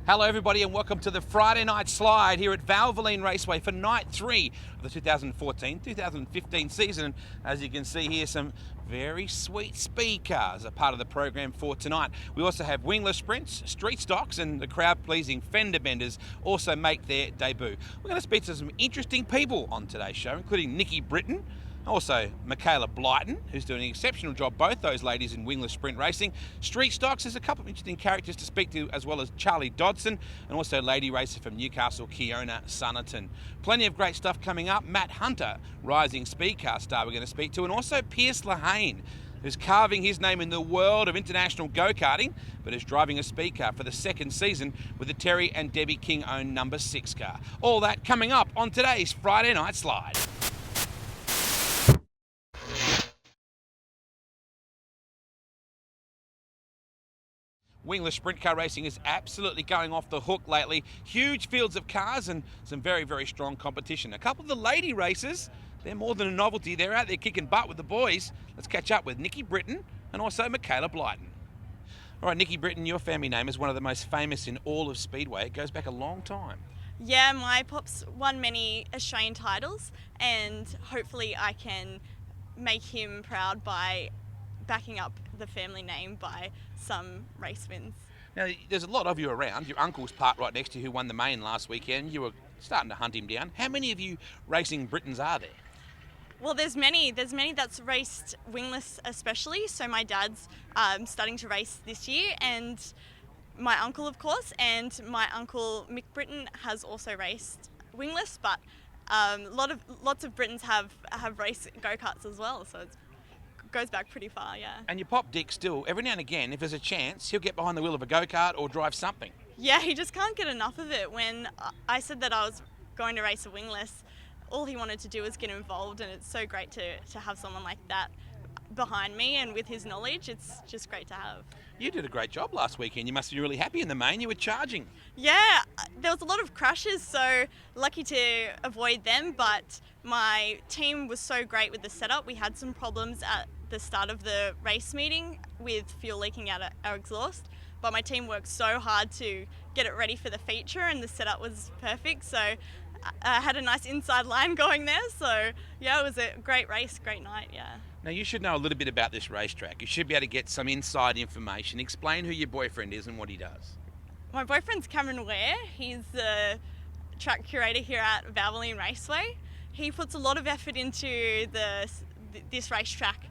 Hello everybody and welcome to the Friday night slide here at Lehane Raceway for night 3 of the 2014-2015 season. As you can see here, some very sweet speed cars are part of the program for tonight. We also have wingless sprints, street stocks, and the crowd-pleasing fender benders also make their debut. We're going to speak to some interesting people on today's show, including Nikki, Britton, also Michaela, Blyton, who's doing an exceptional job, both those ladies in wingless sprint racing. Street stocks, there's a couple of interesting characters to speak to, as well as Charlie Dodson, and also lady racer from Newcastle, Kiona, Sunerton. Plenty of great stuff coming up. Matt Hunter, rising speed car star, we're going to speak to, and also Pearce Lehane, who's carving his name in the world of international go-karting, but is driving a speed car for the second season with the Terry and Debbie King-owned number 6 car. All that coming up on today's Friday Night Slide. Wingless sprint car racing is absolutely going off the hook lately. Huge fields of cars and some very, very strong competition. A couple of the lady racers, they're more than a novelty. They're out there kicking butt with the boys. Let's catch up with Nikki, Britton, and also Michaela, Blyton. All right, Nikki, Britton, your family name is one of the most famous in all of Speedway. It goes back a long time. Yeah, my pop's won many Australian titles, and hopefully I can make him proud by backing up the family name by some race wins. Now, there's a lot of you around. Your uncle's parked right next to you who won the main last weekend. You were starting to hunt him down. How many of you racing Brittons are there? Well, there's many that's raced wingless especially. So my dad's starting to race this year, and my uncle, of course, and my uncle Mick Britton has also raced wingless, but lots of Britons have raced go-karts as well, so it goes back pretty far, yeah. And your pop Dick still, every now and again, if there's a chance, he'll get behind the wheel of a go-kart or drive something. Yeah, he just can't get enough of it. When I said that I was going to race a wingless, all he wanted to do was get involved, and it's so great to have someone like that behind me, and with his knowledge, it's just great to have. You did a great job last weekend. You must be really happy in the main. You were charging. Yeah, there was a lot of crashes, so lucky to avoid them, but my team was so great with the setup. We had some problems at the start of the race meeting with fuel leaking out our exhaust, but my team worked so hard to get it ready for the feature, and the setup was perfect, so I had a nice inside line going there. So yeah, it was a great race, great night, yeah. Now, you should know a little bit about this racetrack. You should be able to get some inside information. Explain who your boyfriend is and what he does. My boyfriend's Cameron Ware. He's the track curator here at Lehane Raceway. He puts a lot of effort into this racetrack.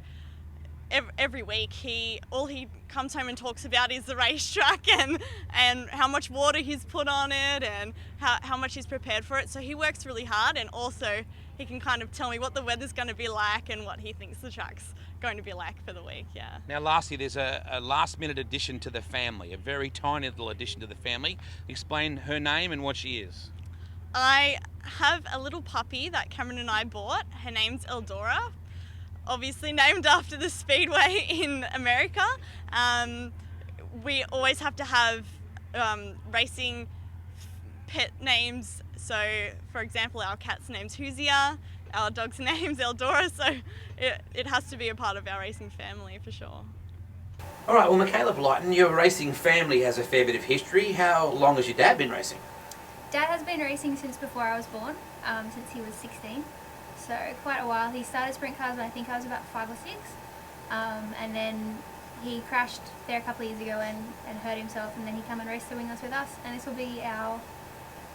Every week, all he comes home and talks about is the racetrack and how much water he's put on it and how much he's prepared for it. So he works really hard, and also he can kind of tell me what the weather's going to be like and what he thinks the track's going to be like for the week, yeah. Now, lastly, there's a last-minute addition to the family, a very tiny little addition to the family. Explain her name and what she is. I have a little puppy that Cameron and I bought. Her name's Eldora, obviously named after the Speedway in America. We always have to have racing pet names. So, for example, our cat's name's Huzia, our dog's name's Eldora, so it has to be a part of our racing family for sure. All right, well, Michaela Blyton, your racing family has a fair bit of history. How long has your dad been racing? Dad has been racing since before I was born, since he was 16. So quite a while. He started sprint cars when I think I was about 5 or 6, and then he crashed there a couple of years ago and hurt himself, and then he came and raced the wingless with us, and this will be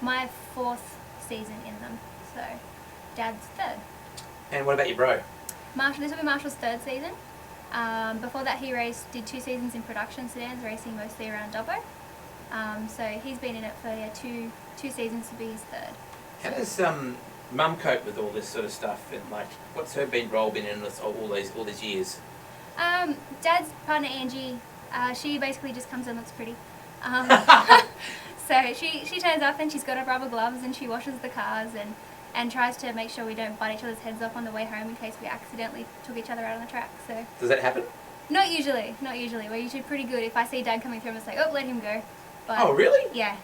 my 4th season in them, so Dad's 3rd. And what about your bro? Marshall, this will be Marshall's 3rd season. Before that he did 2 seasons in production sedans, racing mostly around Dubbo. So he's been in it for 2 seasons to be his 3rd. How does Mum cope with all this sort of stuff, and like, what's her role been in this all these years? Dad's partner Angie, she basically just comes and looks pretty. So she turns up and she's got her rubber gloves and she washes the cars and tries to make sure we don't bite each other's heads off on the way home in case we accidentally took each other out on the track. So Does that happen? Not usually. We're usually pretty good. If I see Dad coming through, I'm just like, oh, let him go. But, oh, really? Yeah.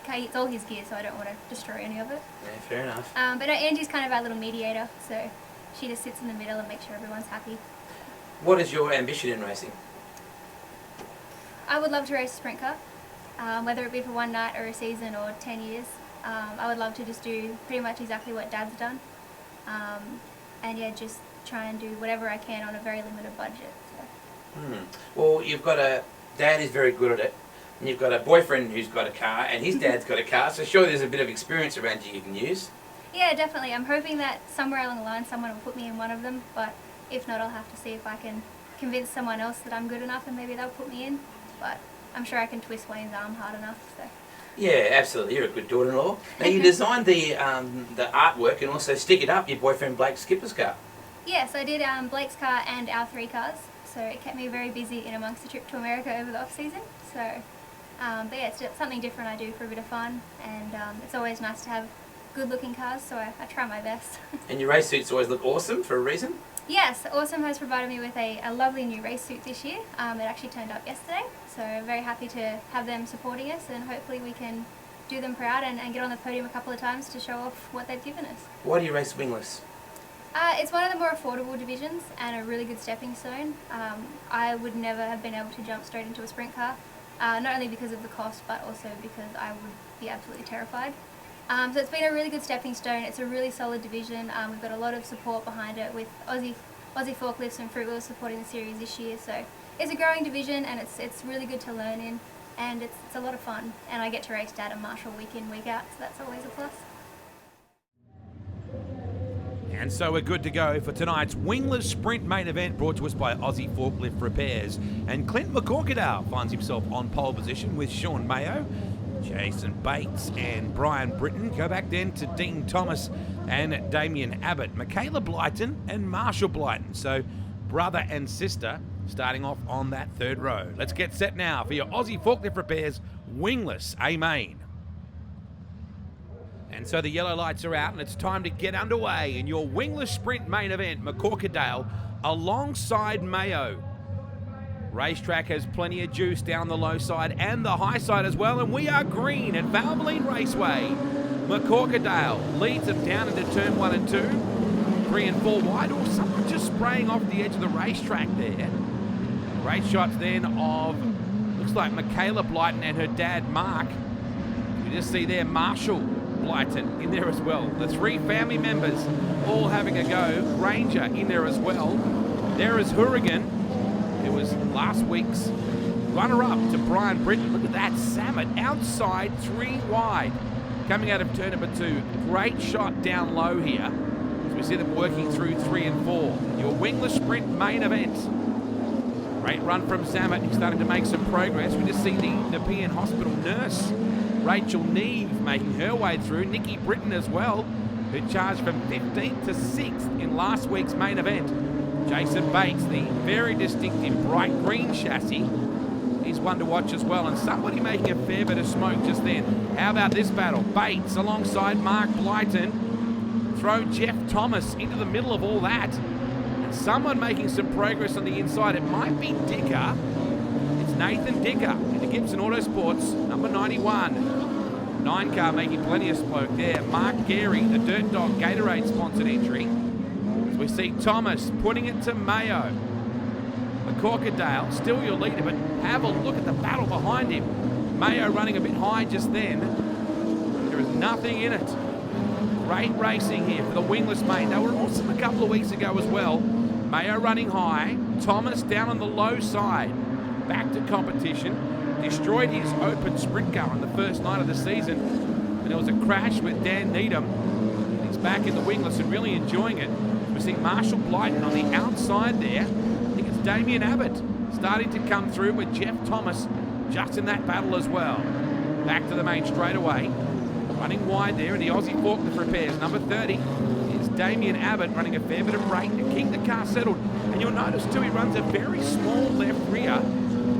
It's all his gear, so I don't want to destroy any of it. Yeah, fair enough. But no, Angie's kind of our little mediator, so she just sits in the middle and makes sure everyone's happy. What is your ambition in racing? I would love to race a sprint car. whether it be for one night or a season or 10 years. I would love to just do pretty much exactly what Dad's done. And yeah, just try and do whatever I can on a very limited budget. So. Well, you've got Dad is very good at it, and you've got a boyfriend who's got a car, and his dad's got a car, so sure there's a bit of experience around you can use. Yeah, definitely. I'm hoping that somewhere along the line someone will put me in one of them, but if not, I'll have to see if I can convince someone else that I'm good enough and maybe they'll put me in. But I'm sure I can twist Wayne's arm hard enough. So. Yeah, absolutely. You're a good daughter-in-law. Now, you designed the artwork and also stick it up your boyfriend Blake's skipper's car. Yes, I did Blake's car and our 3 cars, so it kept me very busy in amongst the trip to America over the off-season. So, but yeah, it's something different I do for a bit of fun, and it's always nice to have good-looking cars, so I try my best. And your race suits always look awesome for a reason? Yes, Awesome has provided me with a lovely new race suit this year. It actually turned up yesterday, so very happy to have them supporting us, and hopefully we can do them proud and get on the podium a couple of times to show off what they've given us. Why do you race Wingless? It's one of the more affordable divisions and a really good stepping stone. I would never have been able to jump straight into a sprint car, not only because of the cost, but also because I would be absolutely terrified. So it's been a really good stepping stone. It's a really solid division. We've got a lot of support behind it with Aussie Forklifts and Fruit Wheels supporting the series this year. So it's a growing division, and it's really good to learn in, and it's a lot of fun. And I get to race Dad and Marshall week in, week out, so that's always a plus. And so we're good to go for tonight's Wingless Sprint main event, brought to us by Aussie Forklift Repairs. And Clint McCorkadale finds himself on pole position with Sean Mayo, Jason Bates and Brian Britton. Go back then to Dean Thomas and Damien Abbott, Michaela Blyton and Marshall Blyton. So brother and sister starting off on that third row. Let's get set now for your Aussie Forklift Repairs Wingless A main. And so the yellow lights are out and it's time to get underway in your Wingless Sprint main event. McCorkadale alongside Mayo. Racetrack has plenty of juice down the low side and the high side as well, and we are green at Valvoline Raceway. McCorkadale leads them down into turn 1 and 2, 3 and 4 wide. Or someone just spraying off the edge of the racetrack there. Great shots then of, looks like Michaela Blyton and her dad Mark. You just see there Marshall Blyton in there as well. The 3 family members all having a go. Ranger in there as well. There is Hourigan. It was last week's runner-up to Brian Britton. Look at that, Samet outside 3 wide. Coming out of turn number 2. Great shot down low here. As we see them working through 3 and 4. Your Wingless Sprint main event. Great run from Samet. He's starting to make some progress. We just see the Nepean Hospital nurse, Rachel Neve, making her way through. Nikki Britton as well, who charged from 15th to 6th in last week's main event. Jason Bates, the very distinctive bright green chassis. He's one to watch as well, and somebody making a fair bit of smoke just then. How about this battle? Bates alongside Mark Blyton. Throw Jeff Thomas into the middle of all that. And someone making some progress on the inside. It might be Dicker. It's Nathan Dicker in the Gibson Autosports, number 91. 9 car making plenty of smoke there. Mark Gary, the Dirt Dog Gatorade sponsored entry. We see Thomas putting it to Mayo. McCorkadale, still your leader, but have a look at the battle behind him. Mayo running a bit high just then. There is nothing in it. Great racing here for the Wingless main. They were awesome a couple of weeks ago as well. Mayo running high. Thomas down on the low side. Back to competition. Destroyed his open sprint car on the first night of the season. And there was a crash with Dan Needham. He's back in the Wingless and really enjoying it. We see Marshall Blyton on the outside there. I think it's Damien Abbott starting to come through with Jeff Thomas just in that battle as well. Back to the main straight away. Running wide there in the Aussie Forklift Repairs. Number 30 is Damien Abbott running a fair bit of brake to keep the car settled. And you'll notice too he runs a very small left rear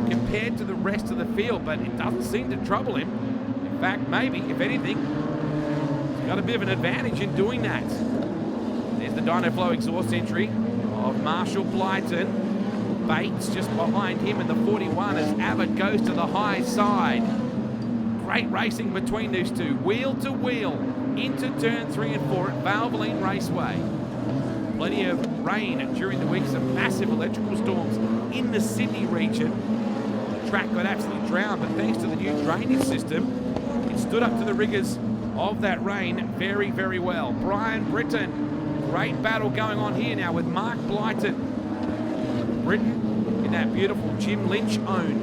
compared to the rest of the field, but it doesn't seem to trouble him. In fact, maybe, if anything, he's got a bit of an advantage in doing that. There's the Dynaflow exhaust entry of Marshall Blyton. Bates just behind him in the 41 as Abbott goes to the high side. Great racing between these two, wheel to wheel, into turn 3 and 4 at Valvoline Raceway. Plenty of rain during the week, some massive electrical storms in the Sydney region. track got absolutely drowned, but thanks to the new drainage system, it stood up to the rigours of that rain very, very well. Britton, great battle going on here now with Mark Blyton. Britton in that beautiful Jim Lynch-owned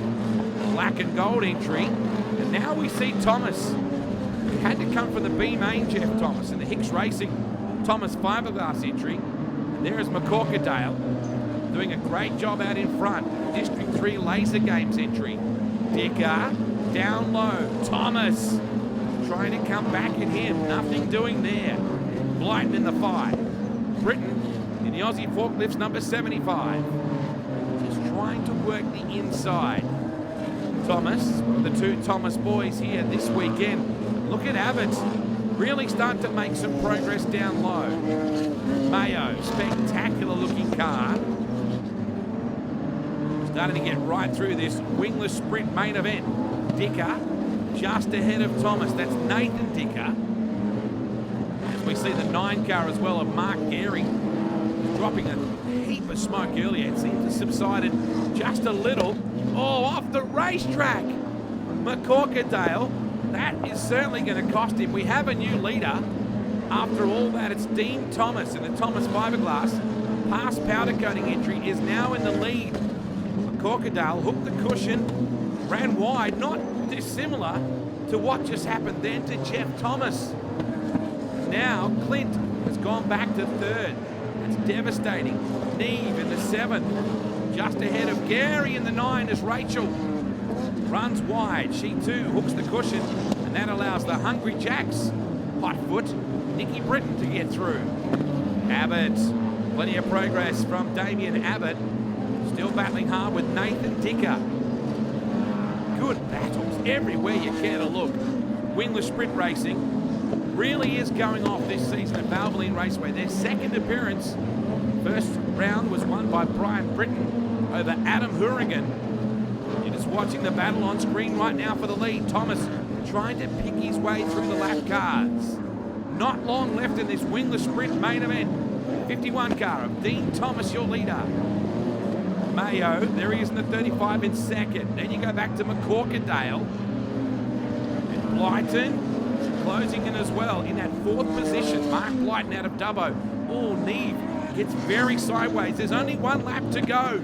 black and gold entry. And now we see Thomas. It had to come from the B main, Jeff Thomas, and the Hicks Racing Thomas fiberglass entry. And there is McCorkerdale doing a great job out in front. District 3 Laser Games entry. Dicker down low. Thomas trying to come back at him. Nothing doing there. Blyton in the 5. Britton in the Aussie Forklifts number 75. Just trying to work the inside. Thomas, one of the two Thomas boys here this weekend. Look at Abbott. Really starting to make some progress down low. Mayo, spectacular looking car. Starting to get right through this Wingless Sprint main event. Dicker just ahead of Thomas. That's Nathan Dicker. As we see the 9 car as well of Mark Gehry dropping a heap of smoke earlier. It seems to have subsided just a little. Oh, off the racetrack. McCorkerdale. That is certainly going to cost him. We have a new leader. After all that, it's Dean Thomas in the Thomas fiberglass. Past powder coating entry is now in the lead. McCorkerdale hooked the cushion, ran wide, not dissimilar to what just happened then to Jeff Thomas. Now Clint has gone back to 3rd. That's devastating. Neve in the 7. Just ahead of Gary in the 9 as Rachel runs wide. She too hooks the cushion, and that allows the Hungry Jacks, Hotfoot, Nikki Britton to get through. Abbott, plenty of progress from Damien Abbott. Still battling hard with Nathan Dicker. Good battles everywhere you care to look. Wingless Sprint Racing really is going off this season at Valvoline Raceway. Their second appearance. First round was won by Brian Britton over Adam Hourigan. You're just watching the battle on screen right now for the lead. Thomas trying to pick his way through the lap cars. Not long left in this Wingless Sprint main event. 51 car of Dean Thomas, your leader. Mayo, there he is in the 35 in second. Then you go back to McCorkerdale. And Blyton closing in as well in that 4th position. Mark Blyton out of Dubbo. Oh, Neve gets very sideways. There's only 1 lap to go.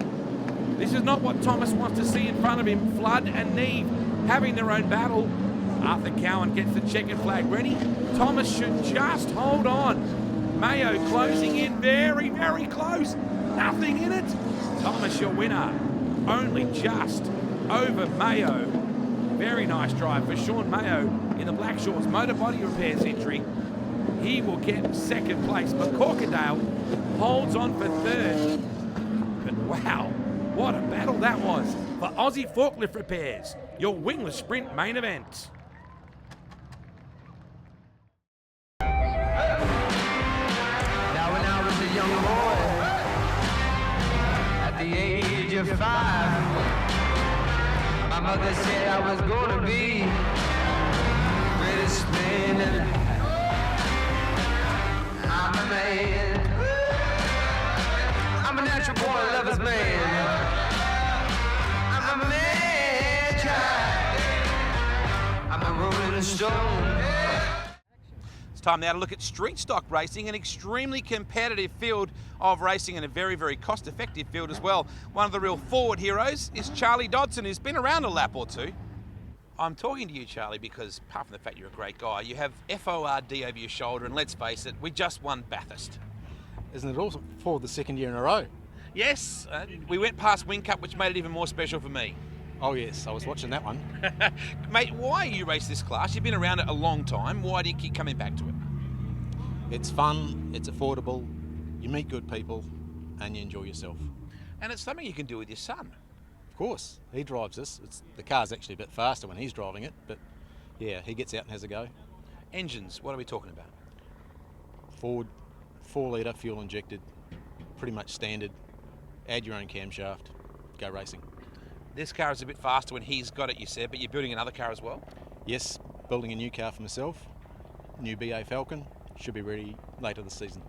This is not what Thomas wants to see in front of him. Flood and Neve having their own battle. Arthur Cowan gets the checkered flag ready. Thomas should just hold on. Mayo closing in very, very close. Nothing in it. Thomas, your winner. Only just over Mayo. Very nice drive for Sean Mayo in the Black Shorts Motor Body Repairs entry. He will get 2nd place. McCorkerdale holds on for 3rd. But wow, what a battle that was for Aussie Forklift Repairs, your Wingless Sprint main event. Now when I was a young boy, at the age of 5, my mother said I was gonna be the greatest man alive. I'm a man, I'm a natural born lover's man. I'm a man child, I'm a rolling stone. It's time now to look at street stock racing, an extremely competitive field of racing and a very, very cost-effective field as well. One of the real forward heroes is Charlie Dodson, who's been around a lap or two. I'm talking to you, Charlie, because apart from the fact you're a great guy, you have FORD over your shoulder, and let's face it, we just won Bathurst. Isn't it awesome for the 2nd year in a row? Yes, we went past Wing Cup, which made it even more special for me. Oh yes, I was watching that one. Mate, why you race this class? You've been around it a long time. Why do you keep coming back to it? It's fun, it's affordable, you meet good people, and you enjoy yourself. And it's something you can do with your son. Of course, he drives this. The car's actually a bit faster when he's driving it, but yeah, he gets out and has a go. Engines, what are we talking about? Ford, 4 litre, fuel injected, pretty much standard. Add your own camshaft, go racing. This car is a bit faster when he's got it, you said, but you're building another car as well? Yes, building a new car for myself, new BA Falcon, should be ready later this season.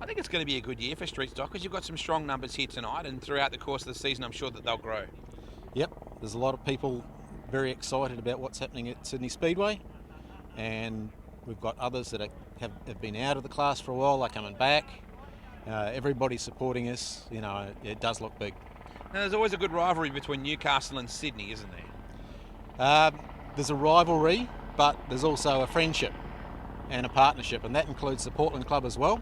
I think it's going to be a good year for street stock because you've got some strong numbers here tonight, and throughout the course of the season I'm sure that they'll grow. Yep, There's a lot of people very excited about what's happening at Sydney Speedway, and we've got others that have been out of the class for a while. They're coming back. Everybody's supporting us. You know, it does look big. Now, there's always a good rivalry between Newcastle and Sydney, isn't there? There's a rivalry, but there's also a friendship and a partnership, and that includes the Portland Club as well.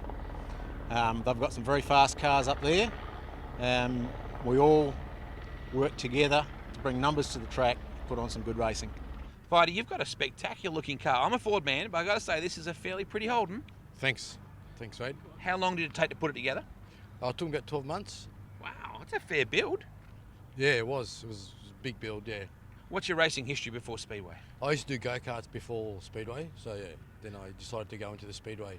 They've got some very fast cars up there. We all work together to bring numbers to the track, put on some good racing. Videy, you've got a spectacular looking car. I'm a Ford man, but I've got to say this is a fairly pretty Holden. Thanks, mate. How long did it take to put it together? It took about 12 months. Wow, that's a fair build. Yeah, it was. It was a big build, yeah. What's your racing history before Speedway? I used to do go-karts before Speedway, so yeah, then I decided to go into the Speedway.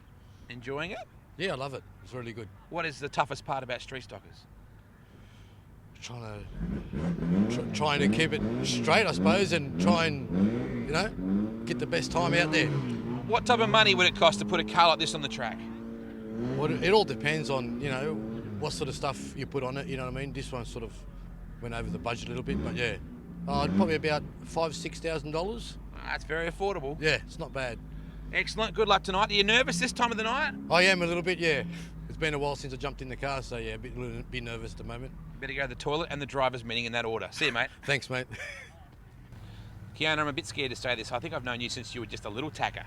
Enjoying it? Yeah, I love it. It's really good. What is the toughest part about street stockers? Trying to keep it straight, I suppose, and try and, get the best time out there. What type of money would it cost to put a car like this on the track? Well, it all depends on, what sort of stuff you put on it, you know what I mean? This one sort of went over the budget a little bit, but yeah. Probably about $5,000-$6,000. That's very affordable. Yeah, it's not bad. Excellent. Good luck tonight. Are you nervous this time of the night? I am a little bit, yeah. It's been a while since I jumped in the car, so yeah, a bit nervous at the moment. Better go to the toilet and the driver's meeting in that order. See you, mate. Thanks, mate. Kiona, I'm a bit scared to say this. I think I've known you since you were just a little tacker.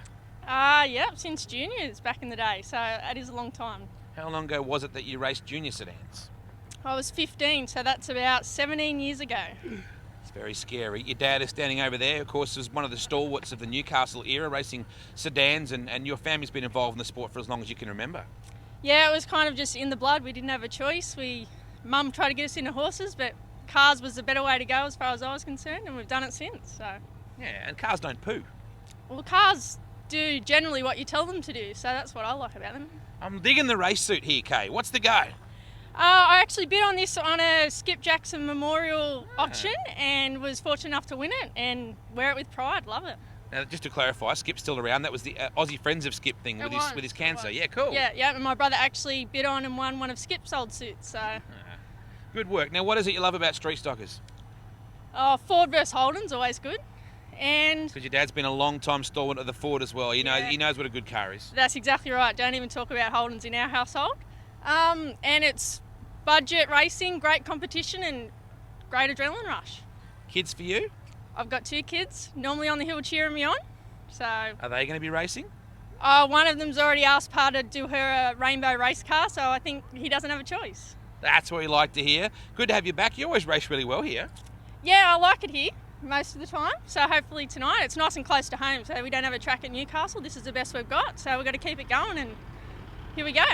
Yep, since juniors back in the day, so it is a long time. How long ago was it that you raced junior sedans? I was 15, so that's about 17 years ago. It's very scary. Your dad is standing over there, of course, is one of the stalwarts of the Newcastle era, racing sedans, and your family's been involved in the sport for as long as you can remember. Yeah, it was kind of just in the blood. We didn't have a choice. Mum tried to get us into horses, but cars was the better way to go as far as I was concerned, and we've done it since. So. Yeah, and cars don't poo. Well, cars do generally what you tell them to do, so that's what I like about them. I'm digging the race suit here, Kay. What's the go? I actually bid on this on a Skip Jackson Memorial auction and was fortunate enough to win it and wear it with pride. Love it. Now, just to clarify, Skip's still around. That was the Aussie Friends of Skip thing with his cancer. Yeah, cool. Yeah, and my brother actually bid on and won one of Skip's old suits. So. Good work. Now, what is it you love about street stockers? Ford versus Holden's always good. And because your dad's been a long time stalwart of the Ford as well. He knows what a good car is. That's exactly right. Don't even talk about Holdens in our household. And it's budget racing, great competition and great adrenaline rush. Kids for you? I've got 2 kids, normally on the hill cheering me on. So. Are they going to be racing? One of them's already asked Pa to do her a rainbow race car, so I think he doesn't have a choice. That's what we like to hear. Good to have you back. You always race really well here. Yeah, I like it here most of the time. So hopefully tonight, it's nice and close to home. So we don't have a track at Newcastle. This is the best we've got. So we've got to keep it going, and here we go.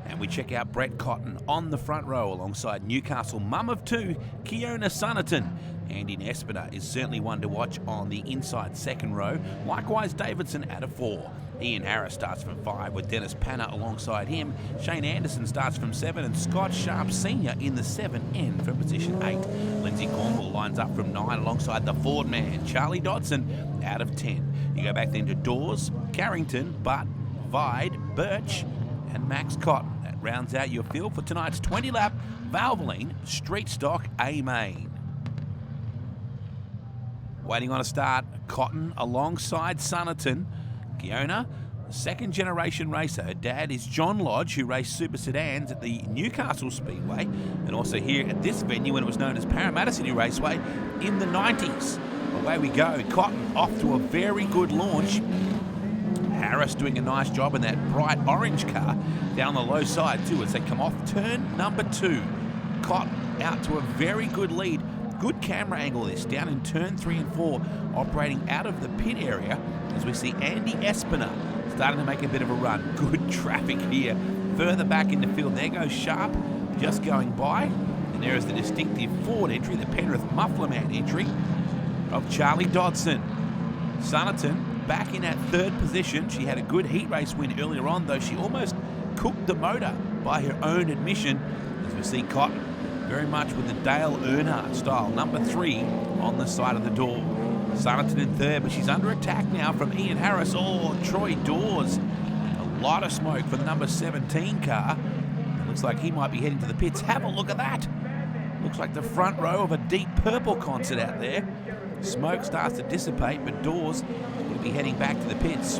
And we check out Brett Cotton on the front row alongside Newcastle mum of 2, Kiona Sunerton. Andy Espiner is certainly one to watch on the inside second row. Likewise, Davidson out of 4. Ian Harris starts from 5 with Dennis Panner alongside him. Shane Anderson starts from 7 and Scott Sharp Sr. in the 7N from position 8. Lindsay Cornwall lines up from 9 alongside the Ford man, Charlie Dodson, out of 10. You go back then to Dawes, Carrington, Butt, Vide, Birch and Max Cotton. That rounds out your field for tonight's 20-lap Valvoline Street Stock A-Main. Waiting on a start, Cotton alongside Sunerton. Kiona, a second-generation racer. Her dad is John Lodge, who raced super sedans at the Newcastle Speedway and also here at this venue when it was known as Parramatta City Raceway in the 90s. Away we go. Cotton off to a very good launch. Harris doing a nice job in that bright orange car down the low side too as they come off turn number 2. Cotton out to a very good lead. Good camera angle this, down in turn 3 and 4, operating out of the pit area as we see Andy Espiner starting to make a bit of a run. Good traffic here. Further back in the field, there goes Sharp, just going by. And there is the distinctive Ford entry, the Penrith Mufflerman entry of Charlie Dodson. Sunerton back in at 3rd position. She had a good heat race win earlier on, though she almost cooked the motor by her own admission. As we see Cotton very much with the Dale Earnhardt style, number 3 on the side of the door. Sunerton in 3rd, but she's under attack now from Ian Harris. Oh, Troy Dawes. A lot of smoke for the number 17 car. It looks like he might be heading to the pits. Have a look at that. Looks like the front row of a Deep Purple concert out there. Smoke starts to dissipate, but Dawes will be heading back to the pits.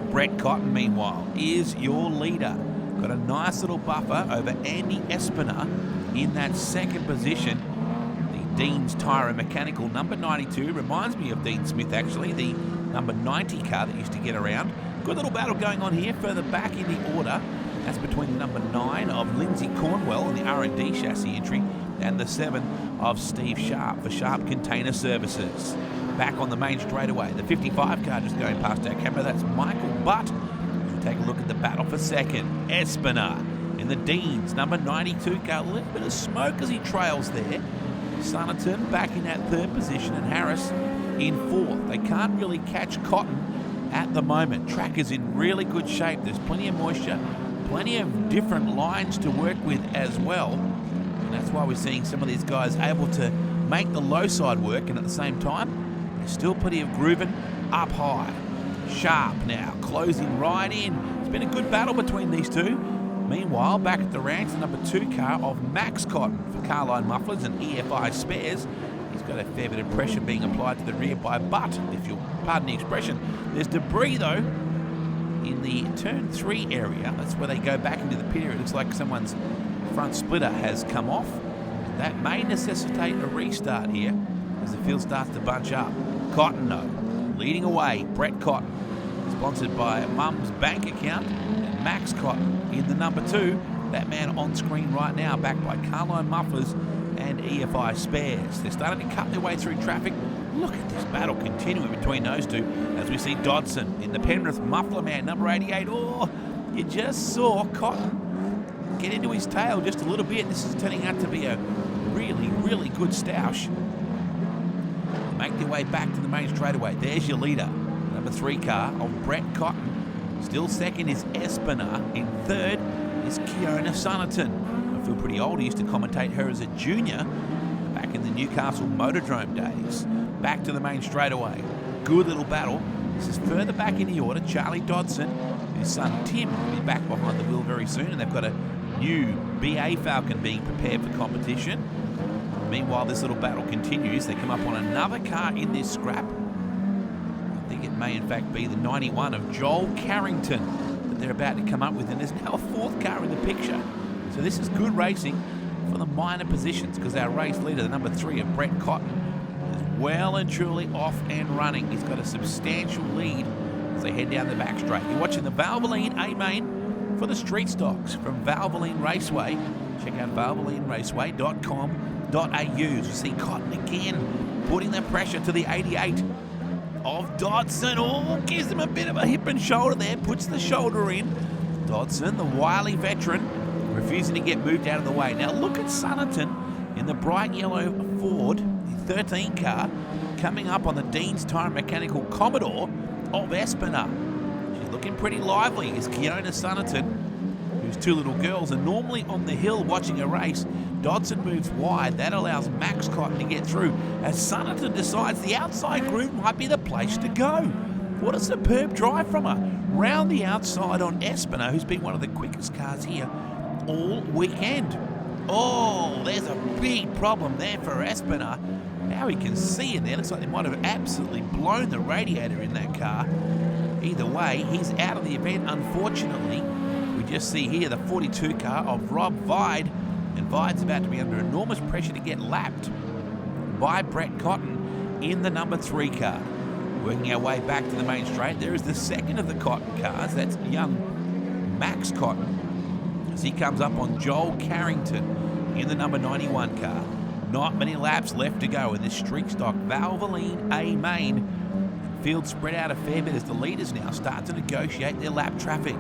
Brett Cotton, meanwhile, is your leader. Got a nice little buffer over Andy Espiner in that second position. The Dean's Tyre and Mechanical number 92 reminds me of Dean Smith, actually, the number 90 car that used to get around. Good little battle going on here further back in the order. That's between the number 9 of Lindsay Cornwell in the R&D chassis entry and the 7 of Steve Sharp for Sharp Container Services. Back on the main straightaway, the 55 car just going past our camera. That's Michael Butt. We'll take a look at the battle for second. Espiner in the Dean's number 92 car. A little bit of smoke as he trails there. Sunerton back in that third position and Harris in fourth. They can't really catch Cotton at the moment. Track is in really good shape. There's plenty of moisture, plenty of different lines to work with as well. And that's why we're seeing some of these guys able to make the low side work, and at the same time, there's still plenty of grooving up high. Sharp now closing right in. It's been a good battle between these two. Meanwhile, back at the ranks, the number 2 car of Max Cotton for Carline Mufflers and EFI Spares. He's got a fair bit of pressure being applied to the rear by Butt, if you'll pardon the expression. There's debris though in the turn 3 area. That's where they go back into the pit area. It looks like someone's front splitter has come off. That may necessitate a restart here as the field starts to bunch up. Cotton though, leading away. Brett Cotton, sponsored by Mum's Bank Account, and Max Cotton in the number 2. That man on screen right now, backed by Carline Mufflers and EFI Spares. They're starting to cut their way through traffic. Look at this battle continuing between those two as we see Dodson in the Penrith Muffler Man, number 88. Oh, you just saw Cotton get into his tail just a little bit. This is turning out to be a really, really good stoush. Make their way back to the main straightaway. There's your leader, number 3 car of Brett Cotton. Still second is Espiner. In third is Kiona Sunerton. I feel pretty old. I used to commentate her as a junior back in the Newcastle Motordrome days. Back to the main straightaway. Good little battle. This is further back in the order. Charlie Dodson, his son Tim, will be back behind the wheel very soon, and they've got a new BA Falcon being prepared for competition. Meanwhile, this little battle continues. They come up on another car in this scrap. I think it may in fact be the 91 of Joel Carrington that they're about to come up with, and there's now a 4th car in the picture. So this is good racing for the minor positions, because our race leader, the number 3 of Brett Cotton, is well and truly off and running. He's got a substantial lead as they head down the back straight. You're watching the Valvoline A-Main for the street stocks from Valvoline Raceway. Check out valvolineraceway.com.au. You see Cotton again putting the pressure to the 88 of Dodson. Oh, gives him a bit of a hip and shoulder there, puts the shoulder in. Dodson, the wily veteran, refusing to get moved out of the way. Now look at Sunerton in the bright yellow Ford, the 13 car, coming up on the Dean's Tyre Mechanical Commodore of Espiner. She's looking pretty lively. Is Kiona Sunerton, whose 2 little girls are normally on the hill watching a race. Dodson moves wide. That allows Max Cotton to get through as Sunerton decides the outside groove might be the place to go. What a superb drive from her. Round the outside on Espiner, who's been one of the quickest cars here all weekend. Oh, there's a big problem there for Espiner. Now he can see in there. Looks like they might have absolutely blown the radiator in that car. Either way, he's out of the event, unfortunately. We just see here the 42 car of Rob Vide, and Vide's about to be under enormous pressure to get lapped by Brett Cotton in the number 3 car. Working our way back to the main straight, there is the second of the Cotton cars. That's young Max Cotton, as he comes up on Joel Carrington in the number 91 car. Not many laps left to go in this street stock Valvoline A-Main. Field spread out a fair bit as the leaders now start to negotiate their lap traffic.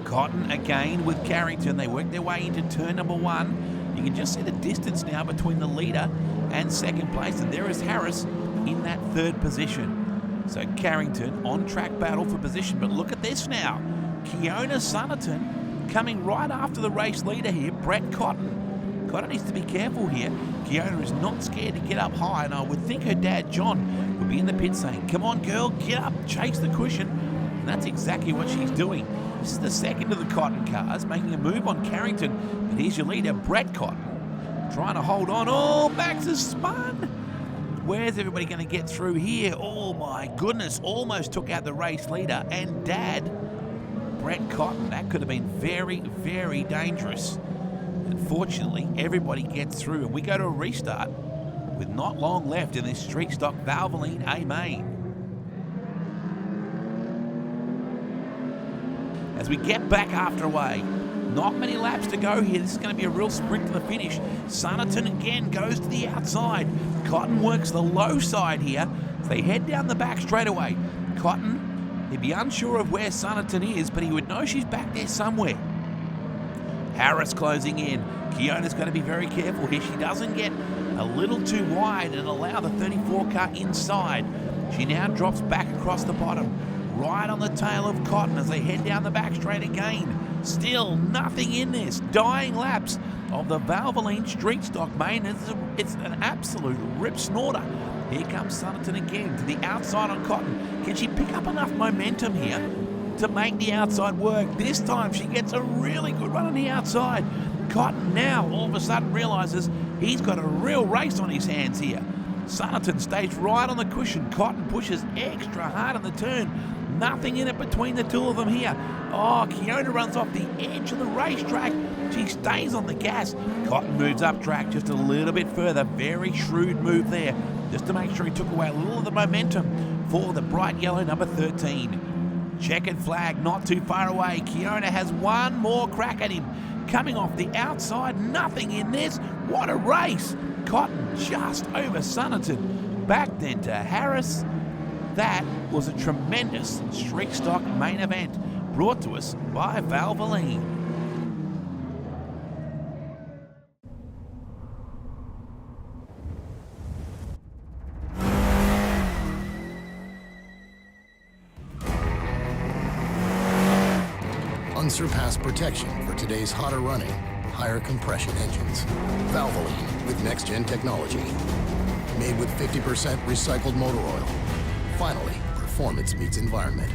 Cotton again with Carrington. They work their way into turn number 1. You can just see the distance now between the leader and second place, and there is Harris in that 3rd position. So Carrington on track battle for position, but look at this now. Kiona Sunerton coming right after the race leader here, Brett Cotton. Cotton needs to be careful here. Kiona is not scared to get up high, and I would think her dad, John, would be in the pit saying, come on, girl, get up, chase the cushion. And that's exactly what she's doing. This is the second of the Cotton cars making a move on Carrington. But here's your leader, Brett Cotton, trying to hold on. Oh, Max has spun. Where's everybody going to get through here? Oh my goodness, almost took out the race leader and Dad, Brett Cotton. That could have been very, very dangerous. Unfortunately, everybody gets through and we go to a restart with not long left in this street stock Valvoline A main. As we get back after away, not many laps to go here. This is going to be a real sprint to the finish. Sunerton again goes to the outside. Cotton works the low side here. So they head down the back straight away. Cotton, he'd be unsure of where Sunerton is, but he would know she's back there somewhere. Harris closing in. Kiona's got to be very careful here. She doesn't get a little too wide and allow the 34 car inside. She now drops back across the bottom, right on the tail of Cotton as they head down the back straight again. Still nothing in this. Dying laps of the Valvoline street stock main. It's an absolute rip snorter. Here comes Sunerton again to the outside on Cotton. Can she pick up enough momentum here to make the outside work? This time she gets a really good run on the outside. Cotton now all of a sudden realises he's got a real race on his hands here. Sunerton stays right on the cushion. Cotton pushes extra hard on the turn. Nothing in it between the two of them here. Oh, Kiona runs off the edge of the racetrack. She stays on the gas. Cotton moves up track just a little bit further. Very shrewd move there, just to make sure he took away a little of the momentum for the bright yellow number 13. Checkered flag not too far away. Kiona has one more crack at him. Coming off the outside, nothing in this. What a race. Cotton just over Sunerton. Back then to Harris. That was a tremendous street stock main event brought to us by Valvoline. Unsurpassed protection for today's hotter running, higher compression engines. Valvoline with next-gen technology. Made with 50% recycled motor oil. Finally, performance meets environment.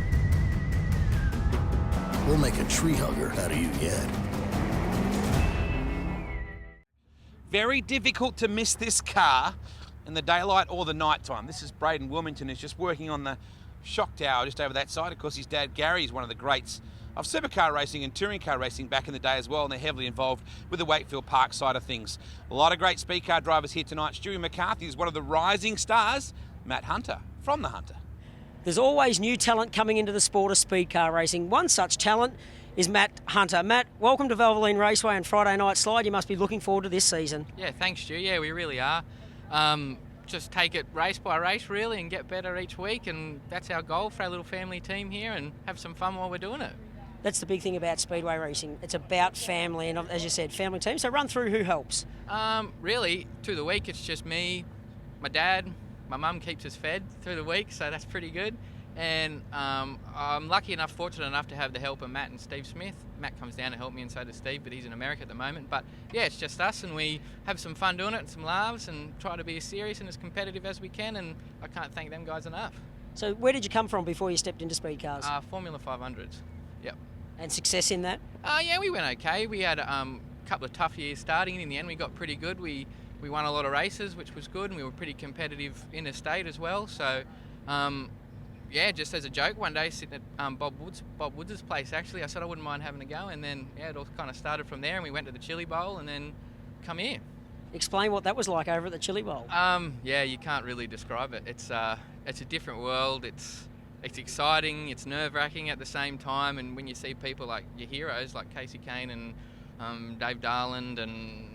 We'll make a tree hugger out of you yet. Very difficult to miss this car in the daylight or the nighttime. This is Braden Wilmington, who's just working on the shock tower just over that side. Of course, his dad Gary is one of the greats of supercar racing and touring car racing back in the day as well, and they're heavily involved with the Wakefield Park side of things. A lot of great speed car drivers here tonight. Stewie McCarthy is one of the rising stars. Matt Hunter from the Hunter. There's always new talent coming into the sport of speed car racing. One such talent is Matt Hunter. Matt, welcome to Valvoline Raceway and Friday Night Slide. You must be looking forward to this season. Yeah, thanks, Stu. Yeah, we really are. Just take it race by race, really, and get better each week, and that's our goal for our little family team here, and have some fun while we're doing it. That's the big thing about Speedway racing. It's about family, and as you said, family team. So run through who helps. Really, through the week, it's just me, my dad. My mum keeps us fed through the week, so that's pretty good. And I'm lucky enough, fortunate enough to have the help of Matt and Steve Smith. Matt comes down to help me, and so does Steve, but he's in America at the moment. But yeah, it's just us, and we have some fun doing it and some laughs and try to be as serious and as competitive as we can, and I can't thank them guys enough. So where did you come from before you stepped into speed cars? Formula 500s, yep. And success in that? Yeah, we went okay. We had a couple of tough years starting. In the end, we got pretty good. We won a lot of races, which was good, and we were pretty competitive interstate as well. So, yeah, just as a joke, one day sitting at Bob Woods' place, actually, I said I wouldn't mind having a go, and then yeah, it all kind of started from there, and we went to the Chili Bowl, and then come here. Explain what that was like over at the Chili Bowl. Yeah, you can't really describe it. It's a different world. It's exciting. It's nerve-wracking at the same time, and when you see people like your heroes, like Casey Kane and Dave Darland and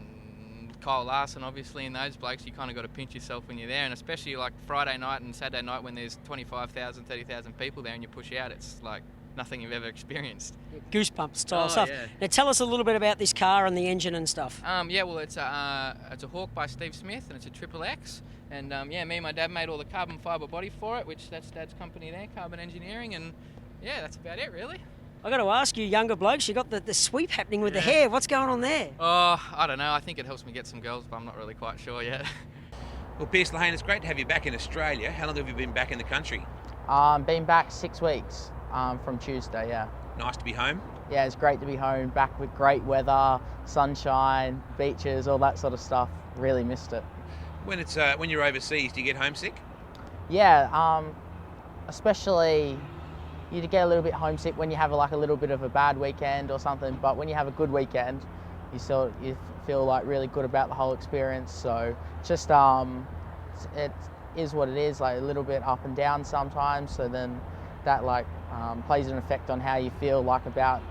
Kyle Larson, obviously, and those blokes, you kind of got to pinch yourself when you're there, and especially like Friday night and Saturday night when there's 25,000, 30,000 people there and you push out, it's like nothing you've ever experienced. Goosebumps style stuff. Yeah. Now tell us a little bit about this car and the engine and stuff. Yeah, well, it's a Hawk by Steve Smith, and it's a Triple X, and yeah, me and my dad made all the carbon fibre body for it, which that's Dad's company there, Carbon Engineering, and yeah, that's about it really. I got to ask you, younger blokes, you got the sweep happening with the hair. What's going on there? Oh, I don't know. I think it helps me get some girls, but I'm not really quite sure yet. Well, Pearce, Lehane, it's great to have you back in Australia. How long have you been back in the country? Been back 6 weeks from Tuesday, yeah. Nice to be home. Yeah, it's great to be home, back with great weather, sunshine, beaches, all that sort of stuff. Really missed it. When you're overseas, do you get homesick? Yeah, especially you get a little bit homesick when you have a little bit of a bad weekend or something, but when you have a good weekend, you feel like really good about the whole experience. So just it is what it is, like a little bit up and down sometimes. So then that plays an effect on how you feel like about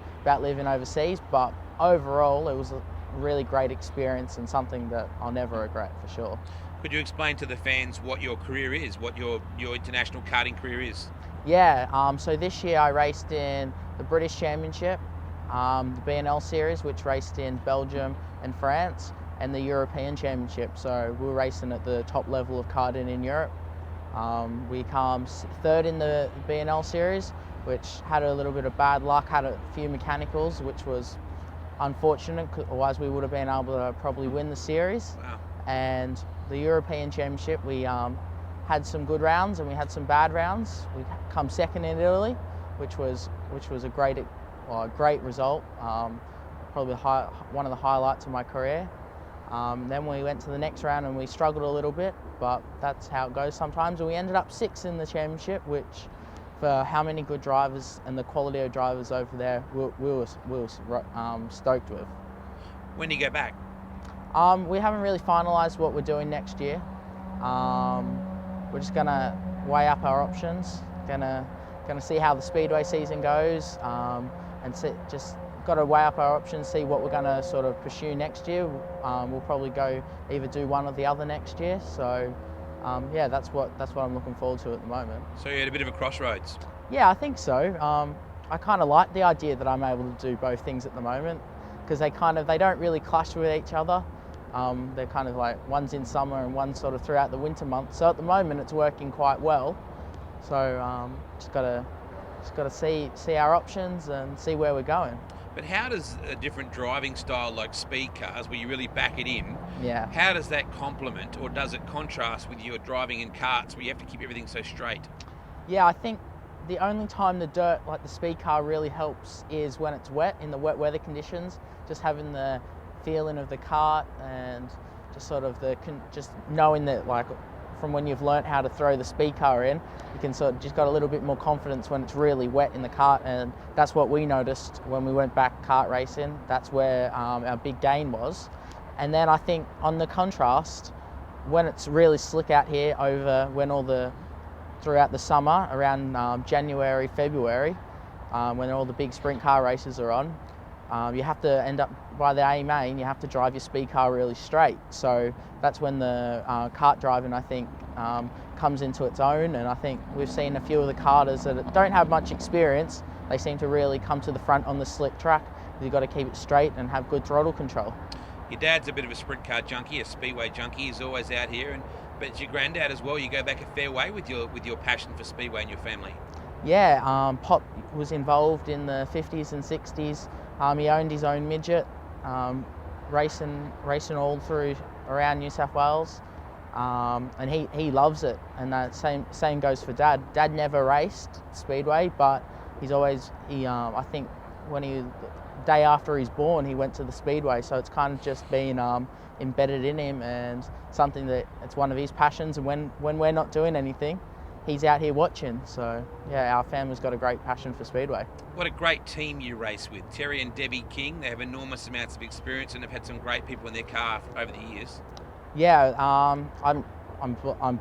living overseas. But overall, it was a really great experience and something that I'll never regret for sure. Could you explain to the fans what your career is, what your international karting career is? Yeah, so this year I raced in the British Championship, the B&L Series, which raced in Belgium and France, and the European Championship. So we were racing at the top level of karting in Europe. We came third in the B&L Series, which had a little bit of bad luck, had a few mechanicals, which was unfortunate, otherwise we would have been able to probably win the series. Wow. And the European Championship, we had some good rounds and we had some bad rounds. We come second in Italy, which was a great result. Probably one of the highlights of my career. Then we went to the next round and we struggled a little bit, but that's how it goes sometimes. And we ended up sixth in the championship, which for how many good drivers and the quality of drivers over there, we were stoked with. When do you go back? We haven't really finalised what we're doing next year. We're just gonna weigh up our options. Gonna see how the Speedway season goes, and just got to weigh up our options, see what we're gonna sort of pursue next year. We'll probably go either do one or the other next year. So yeah, that's what I'm looking forward to at the moment. So you're at a bit of a crossroads. Yeah, I think so. I kind of like the idea that I'm able to do both things at the moment, because they don't really clash with each other. They're kind of like one's in summer and one's sort of throughout the winter months. So at the moment it's working quite well. So just gotta see our options and see where we're going. But how does a different driving style like Speedcars, where you really back it in, Yeah. how does that complement or does it contrast with your driving in karts where you have to keep everything so straight? Yeah, I think the only time the dirt, like the speed car, really helps is when it's wet, in the wet weather conditions. Just having the feeling of the kart and just sort of just knowing that, like, from when you've learnt how to throw the speed car in, you can sort of just got a little bit more confidence when it's really wet in the kart. And that's what we noticed when we went back kart racing. That's where our big gain was. And then I think on the contrast, when it's really slick out here throughout the summer, around January, February, when all the big sprint car races are on, you have to end up by the A main, you have to drive your speed car really straight. So that's when the kart driving, I think, comes into its own. And I think we've seen a few of the karters that don't have much experience, they seem to really come to the front on the slick track. You've got to keep it straight and have good throttle control. Your dad's a bit of a sprint car junkie, a Speedway junkie. He's always out here, but it's your granddad as well. You go back a fair way with your passion for Speedway and your family. Yeah, Pop was involved in the 50s and 60s. He owned his own midget, racing all through around New South Wales, and he loves it. And that same goes for Dad. Dad never raced Speedway, but I think the day after he's born, he went to the Speedway. So it's kind of just been embedded in him, and something that it's one of his passions. And when we're not doing anything, he's out here watching. So yeah, our family's got a great passion for Speedway. What a great team you race with. Terry and Debbie King, they have enormous amounts of experience and have had some great people in their car over the years. Yeah, I'm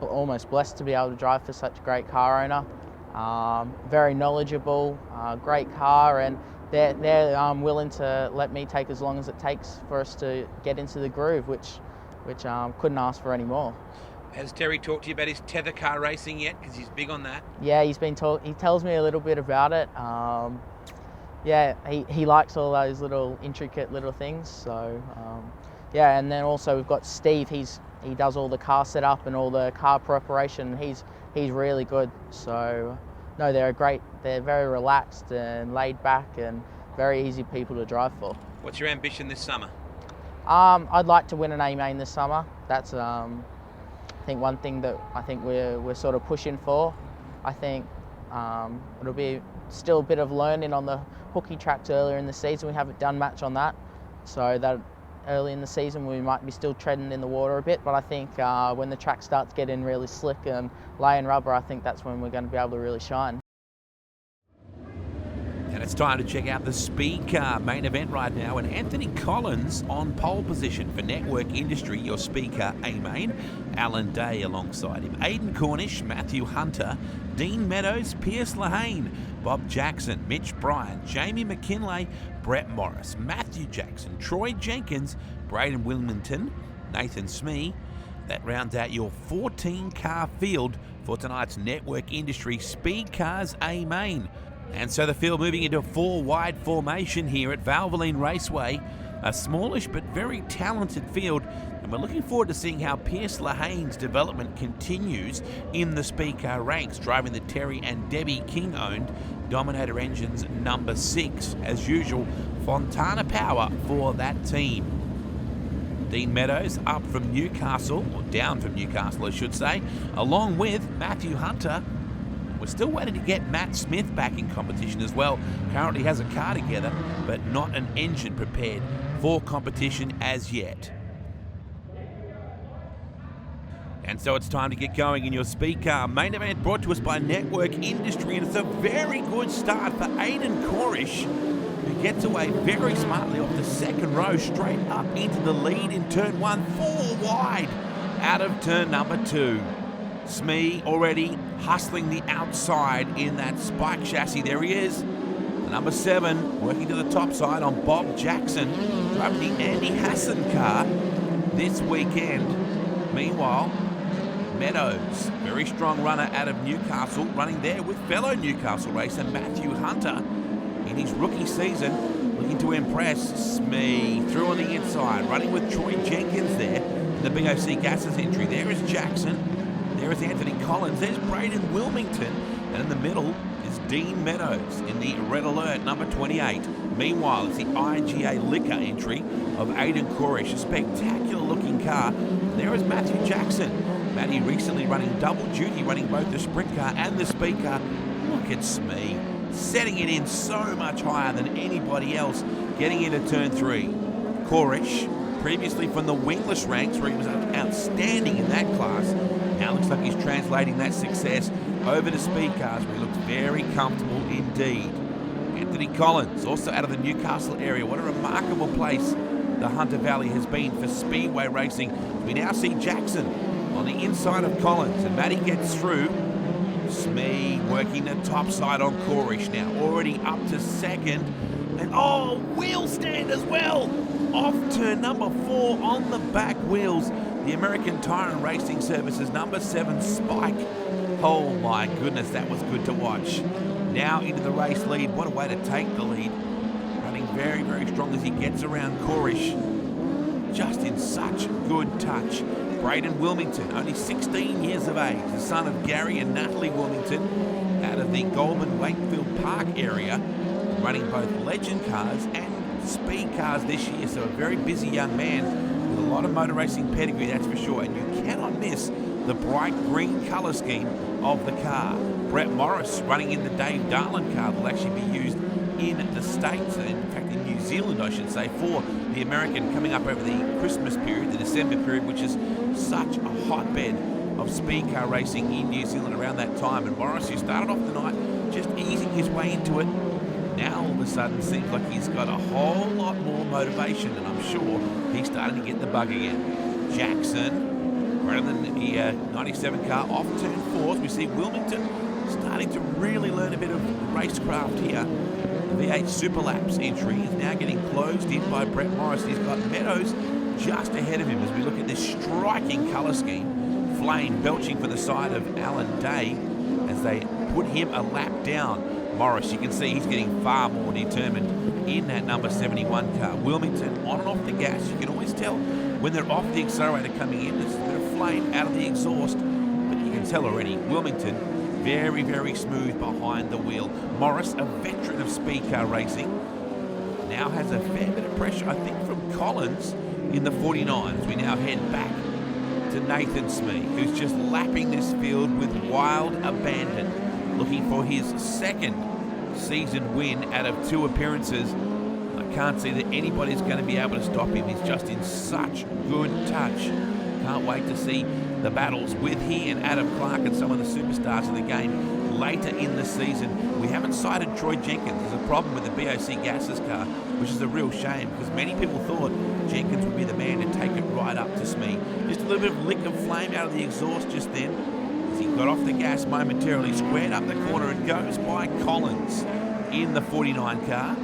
almost blessed to be able to drive for such a great car owner. Very knowledgeable, great car, and they're willing to let me take as long as it takes for us to get into the groove, which couldn't ask for any more. Has Terry talked to you about his tether car racing yet? Because he's big on that. Yeah, he tells me a little bit about it. Yeah, he likes all those little intricate little things. So yeah, and then also we've got Steve. He does all the car setup and all the car preparation. He's really good. So no, they're very relaxed and laid back and very easy people to drive for. What's your ambition this summer? I'd like to win an A main this summer. That's I think one thing that I think we're sort of pushing for. I think It'll be still a bit of learning on the hooky tracks earlier in the season. We haven't done much on that, so that early in the season we might be still treading in the water a bit, but I think when the track starts getting really slick and laying rubber, I think that's when we're going to be able to really shine. And it's time to check out the Speed Car main event right now, and Anthony Collins on pole position for Network Industry, your Speed Car A-Main. Alan Day alongside him. Aidan Cornish, Matthew Hunter, Dean Meadows, Pearce Lehane, Bob Jackson, Mitch Bryan, Jamie McKinlay, Brett Morris, Matthew Jackson, Troy Jenkins, Braden Wilmington, Nathan Smee. That rounds out your 14-car field for tonight's Network Industry Speed Cars A-Main. And so the field moving into a 4-wide formation here at Valvoline Raceway. A smallish but very talented field, and we're looking forward to seeing how Pearce Lehane's development continues in the Speed Car ranks, driving the Terry and Debbie King-owned Dominator Engines number 6. As usual, Fontana power for that team. Dean Meadows up from Newcastle, or down from Newcastle I should say, along with Matthew Hunter. We're still waiting to get Matt Smith back in competition as well. Currently has a car together, but not an engine prepared for competition as yet. And so it's time to get going in your Speed Car main event, brought to us by Network Industry, and it's a very good start for Aidan Cornish, who gets away very smartly off the second row, straight up into the lead in turn 1, 4 wide out of turn number 2. Smee already hustling the outside in that spike chassis. There he is. The number 7 working to the top side on Bob Jackson, driving the Andy Hassan car this weekend. Meanwhile, Meadows, very strong runner out of Newcastle, running there with fellow Newcastle racer Matthew Hunter in his rookie season, looking to impress. Smee through on the inside, running with Troy Jenkins there in the BOC Gases entry. There is Jackson. There is Anthony Collins. There's Braden Wilmington. And in the middle is Dean Meadows in the Red Alert number 28. Meanwhile, it's the IGA Liquor entry of Aidan Cornish, a spectacular looking car. There is Matthew Jackson. Matty recently running double duty, running both the sprint car and the speed car. Look at Smee, setting it in so much higher than anybody else, getting into turn 3. Cornish, previously from the Wingless ranks, where he was outstanding in that class, now looks like he's translating that success over to speed cars, where he looks very comfortable indeed. Anthony Collins, also out of the Newcastle area. What a remarkable place the Hunter Valley has been for Speedway racing. We now see Jackson on the inside of Collins, and Matty gets through. Smee working the top side on Cornish now, already up to second. And oh, wheel stand as well! Off turn number 4 on the back wheels. The American Tire and Racing Services number 7 Spike. Oh my goodness, that was good to watch. Now into the race lead. What a way to take the lead. Running very, very strong as he gets around Cornish. Just in such good touch. Braden Wilmington, only 16 years of age, the son of Gary and Natalie Wilmington, out of the Goldman Wakefield Park area, running both legend cars and speed cars this year. So a very busy young man with a lot of motor racing pedigree, that's for sure. And you cannot miss the bright green colour scheme of the car. Brett Morris running in the Dave Darlin car that will actually be used in the States, in fact in New Zealand I should say, for the American coming up over the Christmas period, the December period, which is such a hotbed of speed car racing in New Zealand around that time. And Morris, who started off the night just easing his way into it, now all of a sudden seems like he's got a whole lot more motivation, and I'm sure he's starting to get the bug again. Jackson, rather than the 97 car off turn 4, we see Wilmington starting to really learn a bit of racecraft here. The V8 Superlaps entry is now getting closed in by Brett Morris. He's got Meadows just ahead of him as we look at this striking colour scheme. Flame belching for the side of Alan Day as they put him a lap down. Morris, you can see he's getting far more determined in that number 71 car. Wilmington on and off the gas. You can always tell when they're off the accelerator coming in. There's a bit of flame out of the exhaust, but you can tell already Wilmington very, very smooth behind the wheel. Morris, a veteran of speed car racing, now has a fair bit of pressure, I think, from Collins in the 49s. We now head back to Nathan Smee, who's just lapping this field with wild abandon. looking for his second season win out of 2 appearances. I can't see that anybody's going to be able to stop him. He's just in such good touch. Can't wait to see the battles with he and Adam Clark and some of the superstars of the game later in the season. We haven't cited Troy Jenkins. There's a problem with the BOC Gases car, which is a real shame because many people thought Jenkins would be the man to take it right up to Smee. Just a little bit of lick of flame out of the exhaust just then as he got off the gas momentarily, squared up the corner and goes by Collins in the 49 car.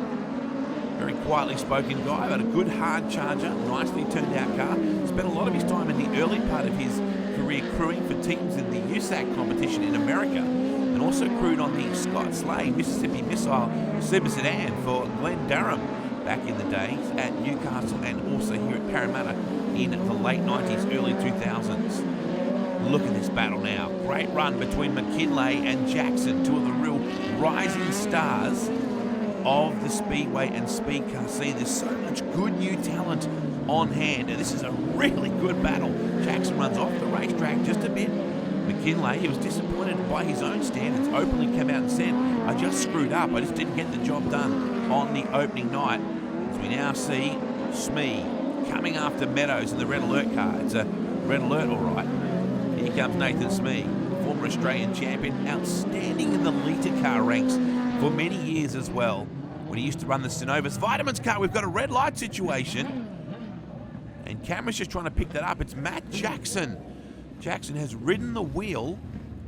Very quietly spoken guy, but a good hard charger, nicely turned out car. Spent a lot of his time in the early part of his career crewing for teams in the USAC competition in America, and also crewed on the Scott Slade Mississippi Missile Super Sedan for Glenn Durham back in the days at Newcastle and also here at Parramatta in the late 90s, early 2000s. Look at this battle now. Great run between McKinlay and Jackson, 2 of the real rising stars of the Speedway and Speedcar scene. There's so much good new talent on hand, and this is a really good battle. Jackson runs off the racetrack just a bit. McKinlay, he was disappointed by his own standards, openly came out and said, I just screwed up, I just didn't get the job done on the opening night. As we now see Smee coming after Meadows in the red alert car. It's a red alert, all right. Here comes Nathan Smee, former Australian champion, outstanding in the litre car ranks for many years as well. When he used to run the Synovus Vitamins car, we've got a red light situation. And camera's just trying to pick that up. It's Matt Jackson. Jackson has ridden the wheel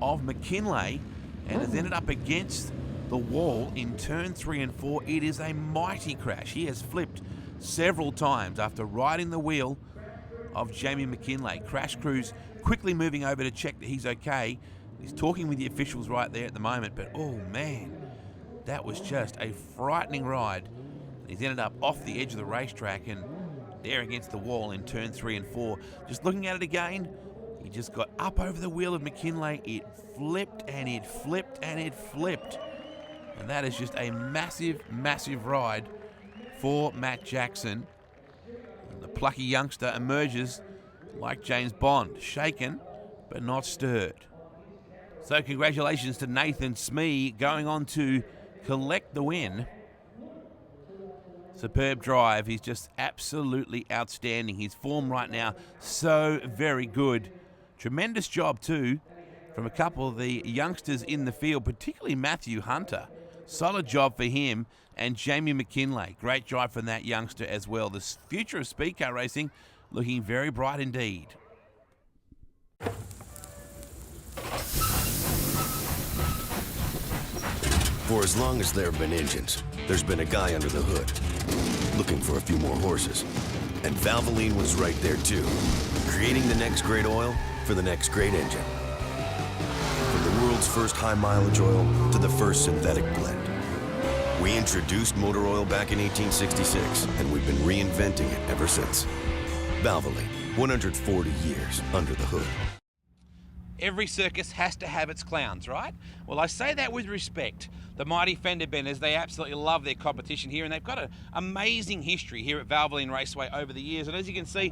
of McKinlay and has ended up against the wall in turn 3 and 4. It is a mighty crash. He has flipped several times after riding the wheel of Jamie McKinlay. Crash crews quickly moving over to check that he's okay. He's talking with the officials right there at the moment, but oh man, that was just a frightening ride. He's ended up off the edge of the racetrack and there against the wall in turn 3 and 4. Just looking at it again, he just got up over the wheel of McKinlay. It flipped and it flipped and it flipped. And that is just a massive, massive ride for Matt Jackson. And the plucky youngster emerges like James Bond, shaken but not stirred. So congratulations to Nathan Smee going on to collect the win. Superb drive. He's just absolutely outstanding. His form right now, so very good. Tremendous job too from a couple of the youngsters in the field, particularly Matthew Hunter. Solid job for him, and Jamie McKinlay. Great drive from that youngster as well. The future of speedcar racing looking very bright indeed. For as long as there have been engines, there's been a guy under the hood, looking for a few more horses. And Valvoline was right there too, creating the next great oil for the next great engine. From the world's first high-mileage oil to the first synthetic blend. We introduced motor oil back in 1866, and we've been reinventing it ever since. Valvoline, 140 years under the hood. Every circus has to have its clowns, right? Well, I say that with respect. The mighty Fender Benders, they absolutely love their competition here, and they've got an amazing history here at Valvoline Raceway over the years. And as you can see,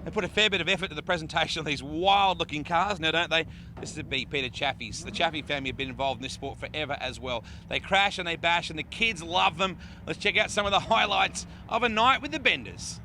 they put a fair bit of effort to the presentation of these wild-looking cars now, don't they? This would be Peter Chaffee's. The Chaffee family have been involved in this sport forever as well. They crash and they bash, and the kids love them. Let's check out some of the highlights of a night with the Benders.